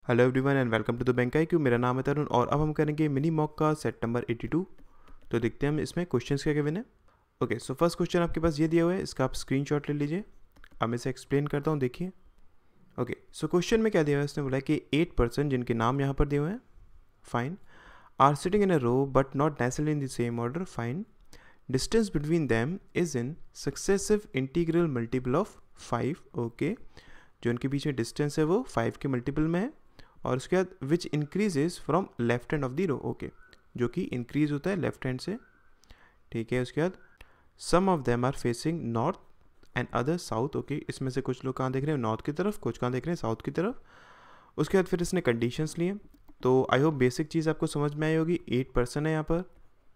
Hello everyone and welcome to the bank IQ। मेरा नाम है तरुण और अब हम करेंगे मिनी मॉक का सेट नंबर 82। तो देखते हैं हम इसमें क्वेश्चंस क्या गिवन है। ओके, सो फर्स्ट क्वेश्चन आपके पास ये दिया हुआ है, इसका आप स्क्रीनशॉट ले लीजिए। अब मैं इसे एक्सप्लेन करता हूँ, देखिए। ओके, सो क्वेश्चन में क्या दिया हुआ है, इसने बोला है कि 8 पर्सन जिनके नाम यहाँ पर दिए हुए हैं, fine, are sitting in a row but not necessarily in the same order, fine. Distance between them is in successive integral multiple of 5। Okay, जो इनके बीच में डिस्टेंस है वो 5 के मल्टीपल में है। और उसके बाद which increases from left hand of the row, okay, जो कि इंक्रीज होता है लेफ्ट हैंड से, ठीक है। उसके बाद some of them are facing north and other south, okay, इसमें से कुछ लोग कहाँ देख रहे हैं, नॉर्थ की तरफ, कुछ कहाँ देख रहे हैं, साउथ की तरफ। उसके बाद फिर इसने कंडीशंस लिए। तो आई होप बेसिक चीज़ आपको समझ में आई होगी। 8 पर्सन है यहाँ पर,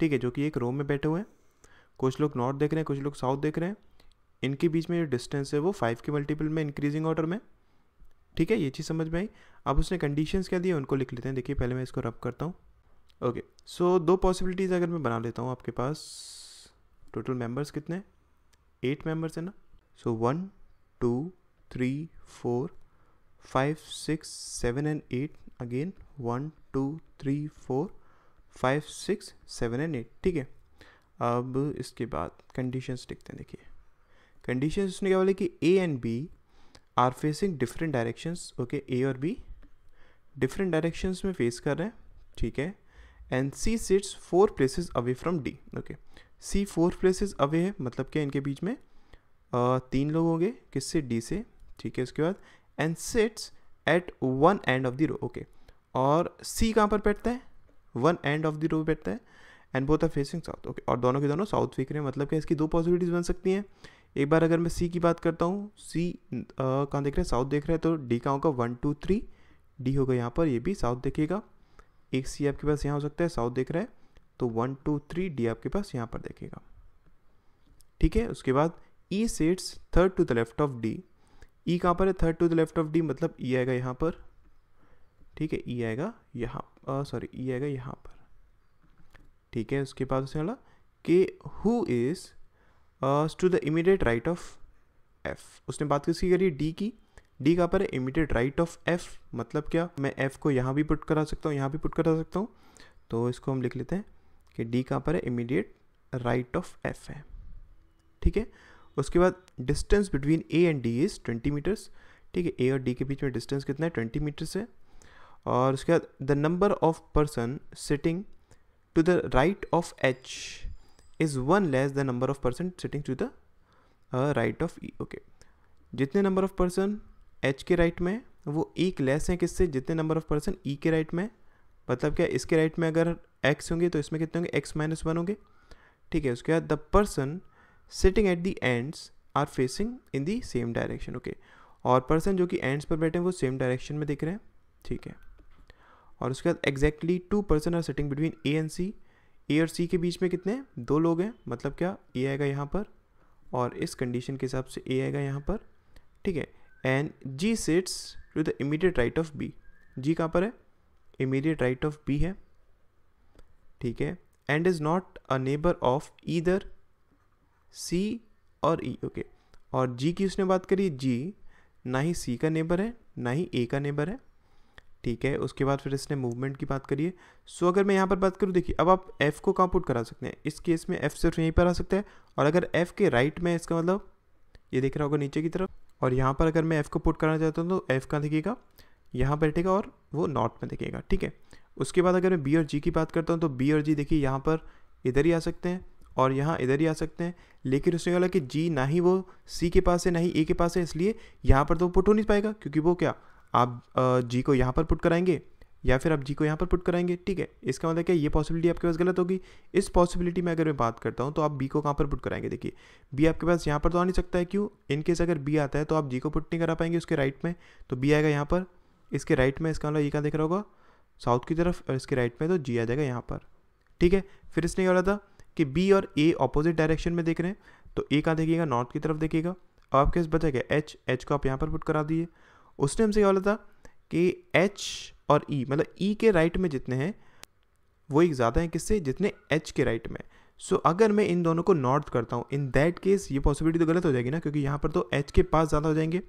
ठीक है, जो कि एक रो में बैठे हुए हैं। कुछ लोग नॉर्थ देख रहे हैं, कुछ लोग साउथ देख रहे हैं। इनके बीच में जो डिस्टेंस है वो 5 के मल्टीपल में इंक्रीजिंग ऑर्डर में, ठीक है। ये चीज़ समझ में आई। अब उसने कंडीशंस क्या दिए उनको लिख लेते हैं। देखिए, पहले मैं इसको रब करता हूँ। ओके, सो 2 पॉसिबिलिटीज़ अगर मैं बना लेता हूँ, आपके पास टोटल मेंबर्स कितने, 8 मेंबर्स है ना। सो 1 2 3 4 5 6 7 एंड 8, अगेन 1 2 3 4 5 6 7 एंड 8, ठीक है। अब इसके बाद कंडीशंस लिखते हैं। देखिए, कंडीशंस उसने क्या बोला कि A and B are facing different directions, okay, A और बी डिफरेंट डायरेक्शंस में फेस कर रहे हैं, ठीक है। And C sits 4 places away from D, okay, C 4 places away है, मतलब क्या इनके बीच में 3 लोग होंगे, किससे, डी से, ठीक है। उसके बाद and sits at one end of the row, okay, और सी कहाँ पर बैठता है, one end of the row बैठता है। And both are facing south, okay, और दोनों के दोनों साउथ फेंक रहे हैं। मतलब क्या, इसकी 2 पॉसिबिलिटीज़ बन सकती हैं। एक बार अगर मैं सी की बात करता हूँ, सी कहाँ देख रहे हैं, साउथ देख रहे हैं, तो डी कहाँ होगा, 1 2 3, डी होगा यहाँ पर, ये भी साउथ देखेगा। एक सी आपके पास यहाँ हो सकता है, साउथ देख रहा है, तो 1 2 3 डी आपके पास यहाँ पर देखेगा, ठीक है। उसके बाद E sits third to the left of D, E कहाँ पर है, third to the left of D, मतलब ई आएगा यहाँ पर, ठीक है, ई आएगा यहाँ, सॉरी, ई आएगा यहाँ पर, ठीक है। उसके बाद उसने बोला कि who is to the immediate right of F, उसने बात किसकी करी, डी की। डी कहाँ पर है, इमीडिएट राइट ऑफ एफ, मतलब क्या, मैं एफ को यहाँ भी पुट करा सकता हूँ, यहाँ भी पुट करा सकता हूँ। तो इसको हम लिख लेते हैं कि डी कहाँ पर है, इमीडिएट राइट ऑफ एफ है, ठीक है। उसके बाद distance between A and D is 20 metres, ठीक है। ए और डी के बीच में डिस्टेंस कितना है, 20 मीटर्स है। और उसके बाद the number of person sitting to the right of H is 1 less the number of person sitting to the right of E, okay, जितने नंबर ऑफ पर्सन एच के राइट में वो एक लेस है किससे, जितने नंबर ऑफ पर्सन ई के right में। मतलब क्या, इसके राइट में अगर एक्स होंगे तो इसमें कितने होंगे, एक्स माइनस 1 होंगे, ठीक है। उसके बाद the person sitting at the ends are facing in the same direction, okay, और पर्सन जो कि एंड्स पर बैठे हैं वो सेम डायरेक्शन में दिख रहे हैं, ठीक है। और उसके बाद exactly 2 person are sitting between A and C, A और सी के बीच में कितने, 2 लोग हैं। मतलब क्या, ए आएगा यहाँ पर, और इस कंडीशन के हिसाब से ए आएगा यहाँ पर, ठीक है। And G sits to the immediate right of B, G कहाँ पर है, इमीडिएट राइट ऑफ बी है, ठीक है। And is not a neighbour of either C और ई, ओके, और जी की उसने बात करी, जी ना ही सी का नेबर है ना ही ए का नेबर है, ठीक है। उसके बाद फिर इसने मूवमेंट की बात करी है। सो अगर मैं यहाँ पर बात करूँ, देखिए, अब आप एफ़ को कहाँ पुट करा सकते हैं, इस केस में एफ़ सिर्फ यहीं पर आ सकता है। और अगर एफ़ के राइट में, इसका मतलब ये दिख रहा होगा नीचे की तरफ, और यहाँ पर अगर मैं एफ़ को पुट करना चाहता हूँ तो एफ़ कहाँ दिखेगा, यहाँ बैठेगा और वो नॉर्थ में दिखेगा, ठीक है। उसके बाद अगर मैं बी और जी की बात करता हूँ तो बी और जी देखिए यहाँ पर इधर ही आ सकते हैं और यहाँ इधर ही आ सकते हैं। लेकिन उसने बोला कि जी ना ही वो सी के पास है ना ही ए के पास है, इसलिए यहाँ पर तो पुट हो नहीं पाएगा, क्योंकि वो क्या, आप जी को यहाँ पर पुट कराएंगे या फिर आप जी को यहाँ पर पुट कराएंगे, ठीक है। इसका मतलब क्या, ये पॉसिबिलिटी आपके पास गलत होगी। इस पॉसिबिलिटी में अगर मैं बात करता हूँ तो आप बी को कहाँ पर पुट कराएंगे, देखिए, बी आपके पास यहाँ पर तो आ नहीं सकता है, क्यों, इनकेस अगर बी आता है तो आप जी को पुट नहीं करा पाएंगे उसके राइट में, तो बी आएगा यहाँ पर, इसके राइट में, इसका मतलब ये कहाँ दिख रहा होगा, साउथ की तरफ, और इसके राइट में तो जी आ जाएगा यहाँ पर, ठीक है। फिर इसने क्या बोला था कि बी और ए ऑपोजिट डायरेक्शन में देख रहे हैं, तो ए कहाँ देखिएगा, नॉर्थ की तरफ देखिएगा। अब आपके पास बचा क्या, एच, एच को आप यहाँ पर पुट करा दिए। उसने हमसे क्या बोला था कि एच और ई, मतलब ई के राइट में जितने हैं वो एक ज़्यादा है किससे, जितने एच के राइट में। सो अगर मैं इन दोनों को नॉर्थ करता हूँ, इन दैट केस ये पॉसिबिलिटी तो गलत हो जाएगी ना, क्योंकि यहाँ पर तो एच के पास ज़्यादा हो जाएंगे।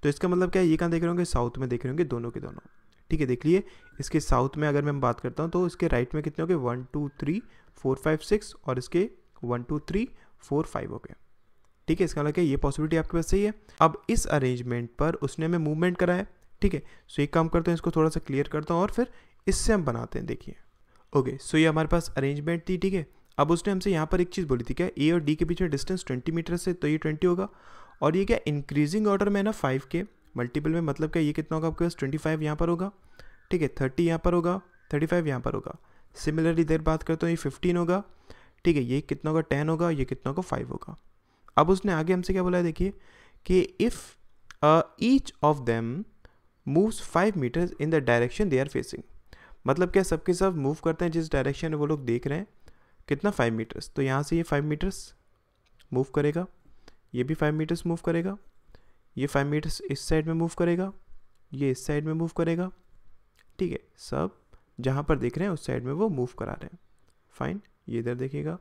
तो इसका मतलब क्या है, ये कहाँ देख रहे होंगे, साउथ में देख रहे होंगे दोनों के दोनों, ठीक है, देख लिए इसके साउथ में अगर मैं बात करता हूँ तो इसके राइट में कितने हो गए, 1 2 3 4 5 6 और इसके 1 2 3 4 5 हो गए। ठीक है, इसका मतलब ये पॉसिबिलिटी आपके पास सही है। अब इस अरेंजमेंट पर उसने हमें मूवमेंट कराया। ठीक है, सो एक काम करते हैं, इसको थोड़ा सा क्लियर करता हूँ और फिर इससे हम बनाते हैं। देखिए ओके, सो ये हमारे पास अरेंजमेंट थी। ठीक है, अब उसने हमसे यहाँ पर एक चीज़ बोली थी क्या, ए और डी के बीच में डिस्टेंस 20 मीटर से, तो ये 20 होगा। और ये क्या इंक्रीजिंग ऑर्डर में है ना, 5 के मल्टीपल में, मतलब क्या ये कितना होगा आपके पास, 25 यहाँ पर होगा। ठीक है, 30 यहाँ पर होगा, 35 यहाँ पर होगा। सिमिलरली इधर बात करते हो, ये 15 होगा। ठीक है, ये कितना होगा, 10 होगा, ये कितना होगा, 5 होगा। अब उसने आगे हमसे क्या बोला है, देखिए कि if each of them moves 5 metres in the direction they are facing, मतलब क्या सबके सब मूव करते हैं जिस डायरेक्शन में वो लोग देख रहे हैं, कितना 5 मीटर्स, तो यहाँ से ये 5 मीटर्स मूव करेगा, ये भी 5 मीटर्स मूव करेगा, ये 5 मीटर्स इस साइड में मूव करेगा, ये इस साइड में मूव करेगा। ठीक है, सब जहाँ पर देख रहे हैं उस साइड में वो मूव करा रहे हैं। फाइन, ये इधर देखेगा,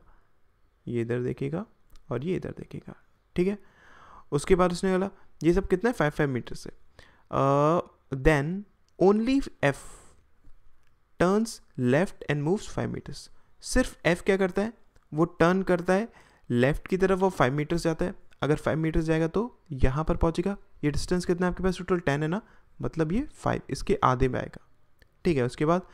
ये इधर देखेगा और ये इधर देखेगा। ठीक है, उसके बाद उसने बोला ये सब कितना है, 5 मीटर से। Then only F turns left and moves 5 metres, सिर्फ एफ क्या करता है, वो टर्न करता है लेफ्ट की तरफ, वो 5 मीटर्स जाता है। अगर 5 मीटर्स जाएगा तो यहाँ पर पहुँचेगा। ये डिस्टेंस कितना है आपके पास, टोटल 10 है ना, मतलब ये 5 इसके आधे में आएगा। ठीक है, उसके बाद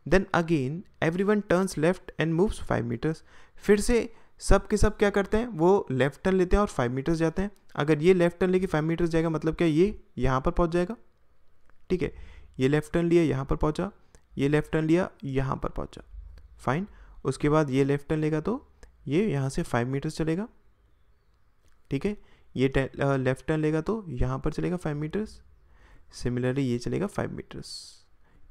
then again everyone turns left and moves 5 metres, फिर से सब के सब क्या करते हैं, वो लेफ्ट टर्न लेते हैं और 5 मीटर्स जाते हैं। अगर ये लेफ्ट टर्न लेके 5 मीटर्स जाएगा, मतलब क्या ये यहाँ पर पहुँच जाएगा। ठीक है, ये लेफ्ट टर्न लिया यहाँ पर पहुँचा, ये लेफ्ट टर्न लिया यहाँ पर पहुँचा। फाइन, उसके बाद ये लेफ्ट टर्न लेगा तो ये यहाँ से 5 मीटर्स चलेगा। ठीक है, ये लेफ्ट टर्न लेगा तो यहाँ पर चलेगा 5 मीटर्स। सिमिलरली ये चलेगा 5 मीटर्स,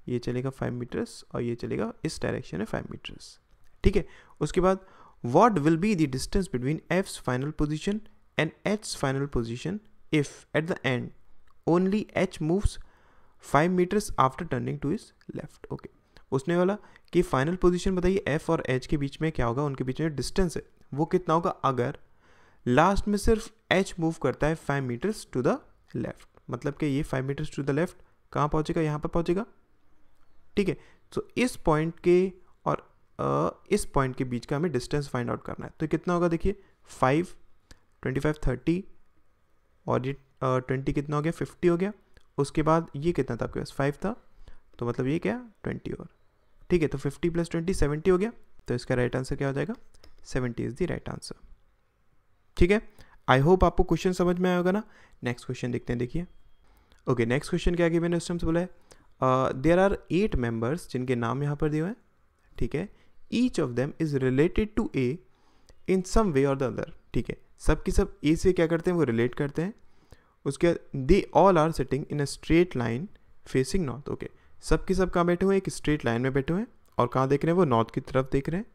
ये चलेगा 5 मीटर्स और ये चलेगा इस डायरेक्शन में 5 मीटर्स। ठीक है, उसके बाद what will be the distance between F's final position and H's final position if at the end only H moves 5 meters after turning to his left। okay, उसने बोला कि फाइनल पोजीशन बताइए F और H के बीच में क्या होगा, उनके बीच में डिस्टेंस है वो कितना होगा अगर लास्ट में सिर्फ H मूव करता है 5 मीटर्स टू द लेफ्ट, मतलब कि ये 5 मीटर्स टू द लेफ्ट कहाँ पहुँचेगा, यहाँ पर पहुँचेगा। ठीक है, तो इस पॉइंट के और इस पॉइंट के बीच का हमें डिस्टेंस फाइंड आउट करना है। तो कितना होगा, देखिए 5 25 30 और ये 20 कितना हो गया, 50 हो गया। उसके बाद ये कितना था आपके पास, 5 था, तो मतलब ये क्या 20 और। ठीक है, तो 50 + 20 70 हो गया, तो इसका राइट आंसर क्या हो जाएगा, 70 इज द राइट आंसर। ठीक है, आई होप आपको क्वेश्चन समझ में आया होगा ना। नेक्स्ट क्वेश्चन देखते हैं, देखिए ओके, नेक्स्ट क्वेश्चन क्या आगे मैंने उस टाइम से बोला है, देयर आर 8 मेंबर्स जिनके नाम यहाँ पर दिए हुए हैं। ठीक है, each of them is related to A in some way और द अदर। ठीक है, सब की सब ए से क्या करते हैं, वो रिलेट करते हैं। उसके they all are sitting in a straight line facing north. Okay, सब के सब कहाँ बैठे हुए हैं, एक स्ट्रेट लाइन में बैठे हुए हैं और कहाँ देख रहे हैं, वो नॉर्थ की तरफ देख रहे हैं।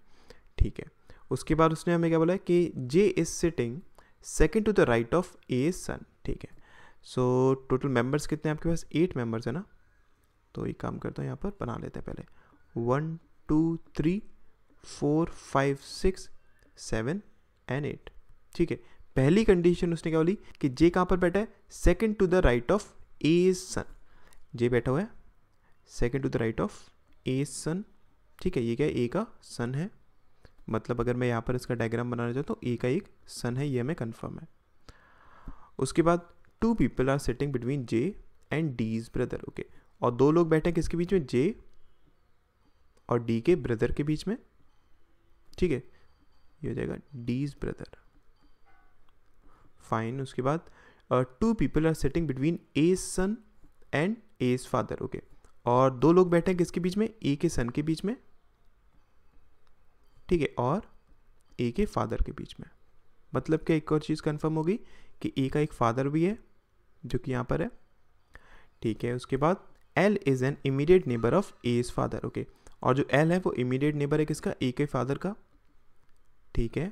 ठीक है, उसके बाद उसने हमें क्या बोला है कि J is sitting second to the right of A son. ठीक है, सो टोटल मेंबर्स कितने हैं आपके पास, 8 मेंबर्स है ना। तो एक काम करता हूँ, यहाँ पर बना लेते हैं पहले 1 2 3 4 5 6 7 एंड 8। ठीक है, पहली कंडीशन उसने क्या बोली कि जे कहाँ पर बैठा है, second to the right of A son. J बैठा हुआ है second to the right of A son. ठीक है, ये क्या है, ए का सन है, मतलब अगर मैं यहाँ पर इसका डायग्राम बनाना चाहता हूँ तो ए का एक सन है, ये हमें कन्फर्म है। उसके बाद 2 people are sitting between J and D's brother. Okay, और 2 लोग बैठे हैं किसके बीच में, जे और डी के ब्रदर के बीच में। ठीक है, ये हो जाएगा डीज ब्रदर। फाइन, उसके बाद 2 people are sitting between A son and H's father. Okay, और 2 लोग बैठे हैं किसके बीच में, ए के सन के बीच में। ठीक है, और ए के फादर के बीच में, मतलब कि एक और चीज़ कंफर्म होगी कि ए का एक फादर भी है जो कि यहाँ पर है। ठीक है, उसके बाद L is an immediate neighbour of H's father. Okay, और जो एल है वो इमीडिएट नेबर है किसका, ए के फादर का। ठीक है,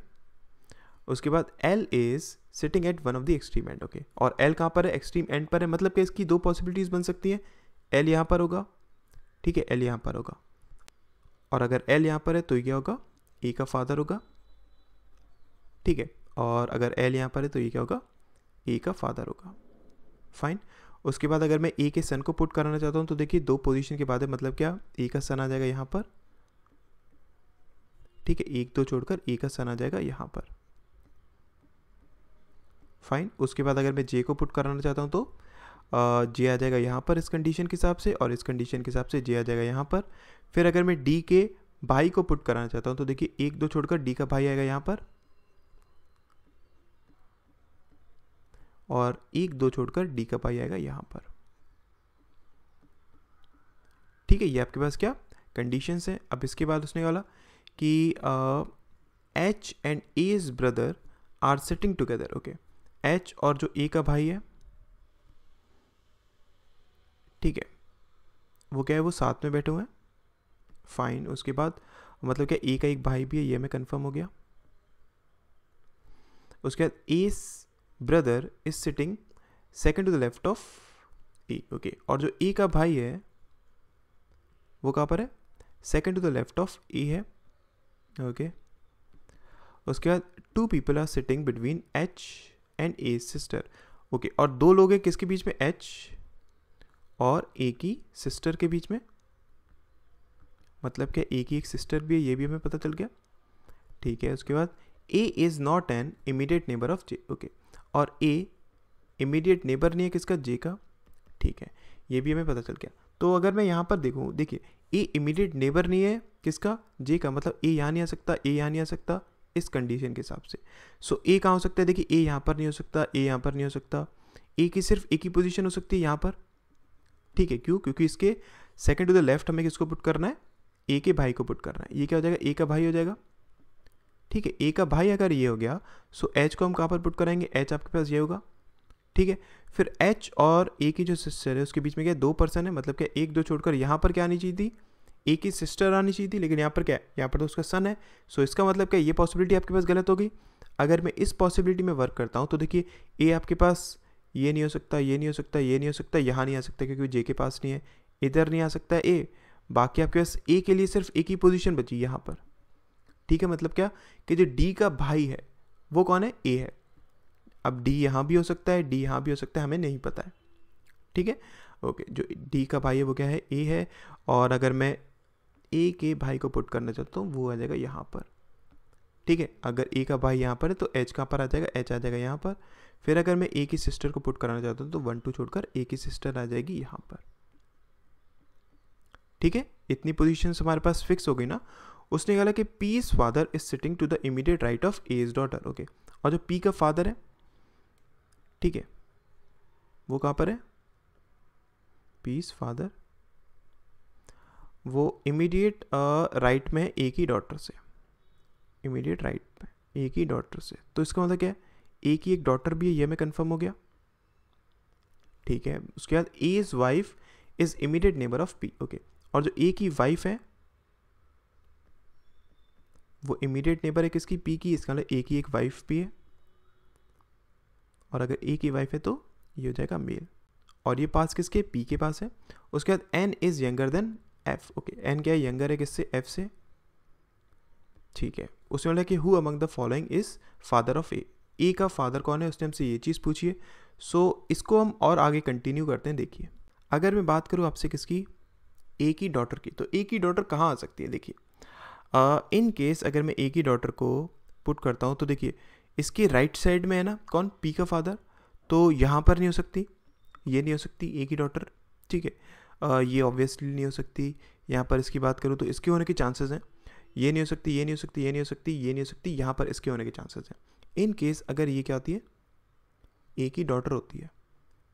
उसके बाद L is sitting at one of the extreme and. Okay, और एल कहाँ पर है, एक्सट्रीम एंड पर है, मतलब कि इसकी 2 पॉसिबिलिटीज बन सकती है, एल यहाँ पर होगा। ठीक है, एल यहाँ पर होगा, और अगर एल यहाँ पर है तो ये क्या होगा, ए का फादर होगा। ठीक है, और अगर एल यहाँ पर है तो ये क्या होगा, ए का फादर होगा। फाइन, उसके बाद अगर मैं ए के सन को पुट कराना चाहता हूँ तो देखिए 2 पोजीशन के बाद है, मतलब क्या, ए का सन आ जाएगा यहाँ पर, ठीक है, 1 2 छोड़कर ए का सन आ जाएगा यहाँ पर, फाइन। उसके बाद अगर मैं जे को पुट कराना चाहता हूँ तो जे आ जाएगा यहाँ पर इस कंडीशन के हिसाब से, और इस कंडीशन के हिसाब से जे आ जाएगा यहाँ पर। फिर अगर मैं डी के भाई को पुट कराना चाहता हूँ तो देखिए 1 2 छोड़कर डी का भाई आएगा यहाँ पर, और 1 2 छोड़कर डी का भाई आएगा यहाँ पर, ठीक है। ये आपके पास क्या कंडीशंस है। अब इसके बाद उसने बोला कि H and H's brother are sitting together, okay. H और जो ए का भाई है, ठीक है, वो क्या है, वो साथ में बैठे हुए हैं, फाइन। उसके बाद मतलब क्या, ए का एक भाई भी है, ये में कंफर्म हो गया। उसके बाद H's brother is sitting second to the left of A, okay. और जो ए का भाई है वो कहाँ पर है, second to the left of A है, ओके। उसके बाद 2 people are sitting between H and A sister, okay. और 2 लोग हैं किसके बीच में, एच और ए की सिस्टर के बीच में, मतलब क्या ए की एक सिस्टर भी है, ये भी हमें पता चल गया, ठीक है। उसके बाद A is not an immediate neighbour of J, okay. और ए इमीडिएट नेबर नहीं है किसका, जे का, ठीक है, ये भी हमें पता चल गया। तो अगर मैं यहाँ पर देखूँ, देखिए ए इमीडिएट नेबर नहीं है किसका, जे का, मतलब ए यहाँ नहीं आ सकता, ए यहाँ नहीं आ सकता इस कंडीशन के हिसाब से। सो ए कहाँ हो सकता है, देखिए ए यहाँ पर नहीं हो सकता, ए यहाँ पर नहीं हो सकता, ए की सिर्फ एक ही पोजीशन हो सकती है यहाँ पर, ठीक है। क्यों, क्योंकि इसके सेकंड टू द लेफ्ट हमें किसको पुट करना है, ए के भाई को पुट करना है। ये क्या हो जाएगा, ए का भाई हो जाएगा, ठीक है। ए का भाई अगर ये हो गया, सो एच को हम कहाँ पर पुट कराएंगे, एच आपके पास ये होगा, ठीक है। फिर एच और ए की जो सिस्टर है उसके बीच में क्या 2 पर्सन है, मतलब क्या 1 2 छोड़कर यहाँ पर क्या आनी चाहिए थी, ए की सिस्टर आनी चाहिए थी, लेकिन यहाँ पर क्या है, यहाँ पर तो उसका सन है। सो इसका मतलब क्या, ये पॉसिबिलिटी आपके पास गलत हो गई। अगर मैं इस पॉसिबिलिटी में वर्क करता हूँ तो देखिए ए आपके पास ये नहीं हो सकता, ये नहीं हो सकता, ये नहीं हो सकता, यहाँ नहीं आ सकता क्योंकि जे के पास नहीं है, इधर नहीं आ सकता है ए, बाकी आपके पास ए के लिए सिर्फ एक ही पोजीशन बची यहाँ पर, ठीक है। मतलब क्या कि जो डी का भाई है वो कौन है, ए है। अब डी यहाँ भी हो सकता है, डी यहाँ भी हो सकता है, हमें नहीं पता है, ठीक है, ओके। जो डी का भाई है वो क्या है, ए है। और अगर मैं ए के भाई को पुट करना चाहता हूँ वो आ जाएगा यहाँ पर, ठीक है। अगर ए का भाई यहाँ पर है तो एच कहाँ पर आ जाएगा, एच आ जाएगा यहाँ पर। फिर अगर मैं ए की सिस्टर को पुट कराना चाहता हूँ तो 1 2 छोड़कर ए की सिस्टर आ जाएगी यहाँ पर, ठीक है। इतनी पोजीशंस हमारे पास फिक्स हो गई ना। उसने कहा कि P's father is sitting to the immediate right of A's daughter, okay. और जो पी का फादर है, ठीक है, वो कहाँ पर है, पी's फादर वो इमीडिएट राइट में ए की डॉटर से, इमीडिएट राइट में ए की डॉटर से। तो इसका मतलब क्या है, ए की एक डॉटर भी है, ये में कंफर्म हो गया, ठीक है। उसके बाद A's wife is immediate neighbour of P, okay. और जो ए की वाइफ है वो इमीडिएट नेबर है किसकी, पी की, इसका मतलब ए की एक वाइफ भी है। और अगर ए की वाइफ है तो ये हो जाएगा मेल, और ये पास किसके, पी के पास है। उसके बाद N is younger than F, okay. N क्या है, यंगर है किससे, एफ से, ठीक है। उसने बोला कि who among the following is father of A, A का फादर कौन है, उसने हमसे ये चीज़ पूछी है। सो इसको हम और आगे कंटिन्यू करते हैं। देखिए अगर मैं बात करूँ आपसे किसकी, ए की डॉटर की, तो ए की डॉटर कहाँ आ सकती है, देखिए इन केस अगर मैं ए की डॉटर को पुट करता हूँ तो देखिए इसके राइट साइड में है ना कौन, पी का फादर, तो यहाँ पर नहीं हो सकती, ये नहीं हो सकती ए की डॉटर, ठीक है। ये ऑब्वियसली नहीं हो सकती। यहाँ पर इसकी बात करूँ तो इसके होने के चांसेस हैं, ये नहीं हो सकती, ये नहीं हो सकती, ये नहीं हो सकती, ये नहीं हो सकती, यहाँ पर इसके होने के चांसेस हैं। इन केस अगर ये क्या होती है, ए की डॉटर होती है,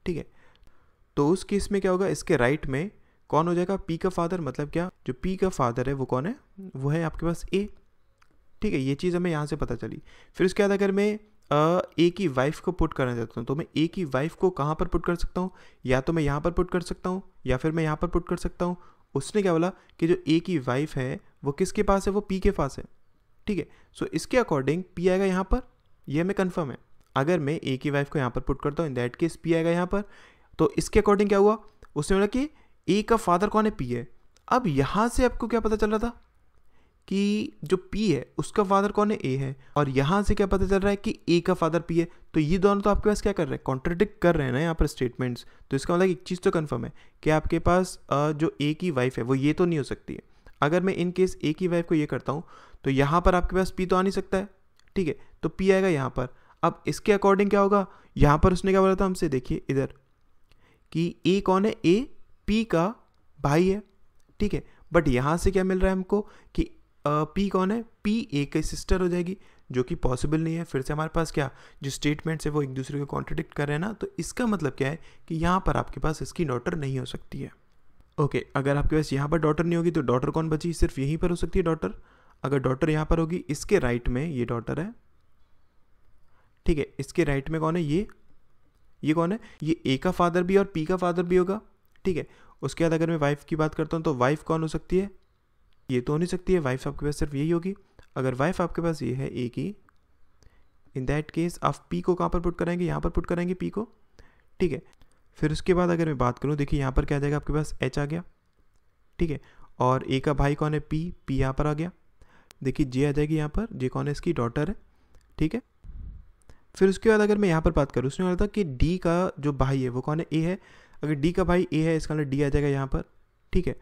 ठीक है, तो उस केस में क्या होगा, इसके राइट में कौन हो जाएगा, पी का फादर। मतलब क्या, जो पी का फादर है वो कौन है, वो है आपके पास ए, ठीक है। ये चीज़ हमें यहाँ से पता चली। फिर उसके बाद अगर मैं ए की वाइफ को पुट करना चाहता हूँ तो मैं ए की वाइफ को कहाँ पर पुट कर सकता हूँ, या तो मैं यहाँ पर पुट कर सकता हूँ या फिर मैं यहाँ पर पुट कर सकता हूँ। उसने क्या बोला कि जो ए की वाइफ है वो किसके पास है, वो पी के पास है, ठीक है। सो इसके अकॉर्डिंग पी आएगा यहाँ पर, ये हमें कन्फर्म है। अगर मैं ए की वाइफ को यहाँ पर पुट करता हूँ इन दैट केस पी आएगा यहाँ पर। तो इसके अकॉर्डिंग क्या हुआ, उसने बोला कि ए का फादर कौन है, पी है। अब यहाँ से आपको क्या पता चल रहा था कि जो P है उसका फादर कौन है, A है, और यहाँ से क्या पता चल रहा है कि A का फादर P है, तो ये दोनों तो आपके पास क्या कर रहे हैं, कॉन्ट्रडिक्ट कर रहे हैं ना यहाँ पर स्टेटमेंट्स। तो इसका मतलब एक चीज़ तो कन्फर्म है कि आपके पास जो A की वाइफ है वो ये तो नहीं हो सकती है। अगर मैं इन केस A की वाइफ को ये करता हूँ तो यहाँ पर आपके पास P तो आ नहीं सकता है, ठीक है, तो P आएगा यहाँ पर। अब इसके अकॉर्डिंग क्या होगा, यहाँ पर उसने क्या बोला था हमसे, देखिए इधर कि A कौन है, A P का भाई है, ठीक है, बट यहाँ से क्या मिल रहा है हमको कि P कौन है, P A की सिस्टर हो जाएगी, जो कि पॉसिबल नहीं है। फिर से हमारे पास क्या, जो स्टेटमेंट्स है वो एक दूसरे को कॉन्ट्रडिक्ट कर रहे हैं ना, तो इसका मतलब क्या है कि यहाँ पर आपके पास इसकी डॉटर नहीं हो सकती है। ओके, अगर आपके पास यहाँ पर डॉटर नहीं होगी तो डॉटर कौन बची, सिर्फ यहीं पर हो सकती है डॉटर। अगर डॉटर यहाँ पर होगी, इसके राइट में ये डॉटर है, ठीक है, इसके राइट में कौन है, ये कौन है, ये A का फादर भी और P का फादर भी होगा, ठीक है। उसके बाद अगर मैं वाइफ की बात करता हूँ तो वाइफ कौन हो सकती है, ये तो हो नहीं सकती है, वाइफ आपके पास सिर्फ यही होगी। अगर वाइफ आपके पास ये है A की, इन दैट केस आप P को कहाँ पर पुट कराएंगे, यहाँ पर पुट कराएंगे P को, ठीक है। फिर उसके बाद अगर मैं बात करूँ, देखिए यहाँ पर क्या आ जाएगा, आपके पास H आ गया, ठीक है, और A का भाई कौन है, P यहाँ पर आ गया, देखिए J आ जाएगी यहाँ पर, J कौन है, इसकी डॉटर है, ठीक है। फिर उसके बाद अगर मैं यहाँ पर बात करूँ, उसने बोला था कि D का जो भाई है वो कौन है, A है। अगर D का भाई A है, इसका मतलब D आ जाएगा यहाँ पर, ठीक है।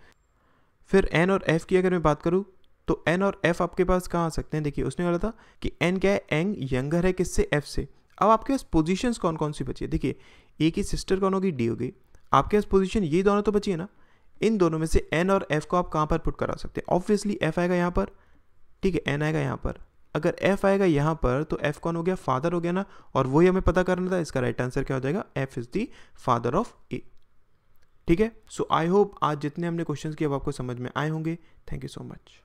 फिर N और F की अगर मैं बात करूँ तो N और F आपके पास कहाँ आ सकते हैं, देखिए उसने बोला था कि N क्या है, N यंगर है किससे, F से। अब आपके पास पोजीशंस कौन कौन सी बची है, देखिए A की सिस्टर कौन होगी, D होगी, आपके पास पोजीशन ये दोनों तो बची है ना। इन दोनों में से N और F को आप कहाँ पर पुट करा सकते हैं, ऑब्वियसली F आएगा यहाँ पर, ठीक है, N आएगा यहाँ पर। अगर F आएगा यहाँ पर तो F कौन हो गया, फादर हो गया ना, और वही हमें पता करना था। इसका राइट आंसर क्या हो जाएगा, F is the father of A, ठीक है। सो आई होप आज जितने हमने क्वेश्चंस किए अब आपको समझ में आए होंगे। Thank you so much.